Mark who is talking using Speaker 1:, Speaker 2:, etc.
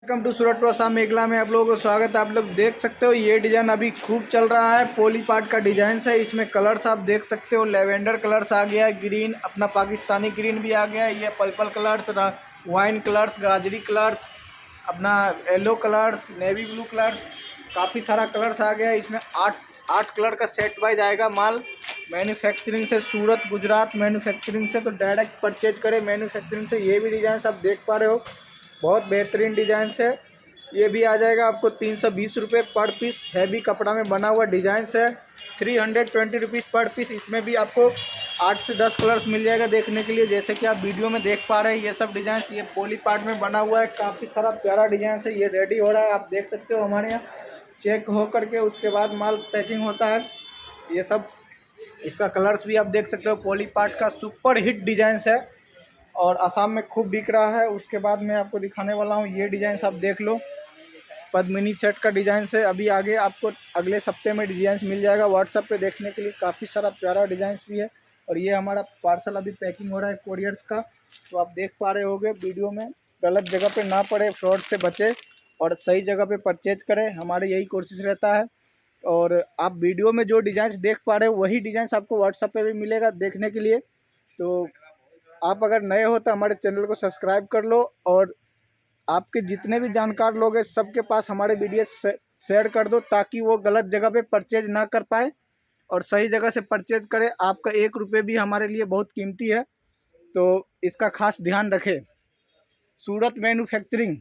Speaker 1: Welcome to सूरत टोसा मेघला में आप लोगों को स्वागत है। आप लोग देख सकते हो ये डिज़ाइन अभी खूब चल रहा है। पोली पाट का डिज़ाइन है। इसमें कलर्स आप देख सकते हो। लेवेंडर कलर्स आ गया है, ग्रीन अपना पाकिस्तानी ग्रीन भी आ गया है, ये पर्पल कलर्स, वाइन कलर्स, गाजरी कलर्स, अपना yellow colours, navy blue colours, काफ़ी सारा कलर्स आ गया है। इसमें आठ कलर का सेट वाइज आएगा माल। मैन्युफैक्चरिंग से सूरत गुजरात मैन्युफैक्चरिंग से, तो डायरेक्ट परचेज करें मैन्युफैक्चरिंग से। ये भी डिज़ाइन आप देख पा रहे हो, बहुत बेहतरीन डिज़ाइन है। ये भी आ जाएगा आपको 320 रुपये पर पीस। हैवी कपड़ा में बना हुआ डिज़ाइन है। 320 रुपीज़ पर पीस। इसमें भी आपको 8 से 10 कलर्स मिल जाएगा देखने के लिए। जैसे कि आप वीडियो में देख पा रहे हैं ये सब डिज़ाइन ये पोली पाट में बना हुआ है। काफ़ी सारा प्यारा डिज़ाइन है। ये रेडी हो रहा है, आप देख सकते हो। हमारे यहाँ चेक हो करके उसके बाद माल पैकिंग होता है। ये सब इसका कलर्स भी आप देख सकते हो। पोली पाट का सुपर हिट डिज़ाइन है और आसाम में खूब बिक रहा है। उसके बाद मैं आपको दिखाने वाला हूँ ये डिज़ाइन आप देख लो। पद्मिनी सेट का डिज़ाइन है। अभी आगे आपको अगले सप्ते में डिज़ाइन मिल जाएगा व्हाट्सएप पे देखने के लिए। काफ़ी सारा प्यारा डिज़ाइन भी है। और ये हमारा पार्सल अभी पैकिंग हो रहा है कोरियर्स का, तो आप देख पा रहे होगे वीडियो में। गलत जगह पे ना पड़े, फ्रॉड से बचे और सही जगह पे परचेज करें, हमारी यही कोशिश रहता है। और आप वीडियो में जो डिज़ाइन देख पा रहे हो वही डिज़ाइन आपको व्हाट्सएप पे भी मिलेगा देखने के लिए। तो आप अगर नए हो तो हमारे चैनल को सब्सक्राइब कर लो और आपके जितने भी जानकार लोग हैं सबके पास हमारे वीडियो शेयर कर दो, ताकि वो गलत जगह पे परचेज ना कर पाए और सही जगह से परचेज करें। आपका 1 रुपये भी हमारे लिए बहुत कीमती है, तो इसका खास ध्यान रखें। सूरत मैन्युफैक्चरिंग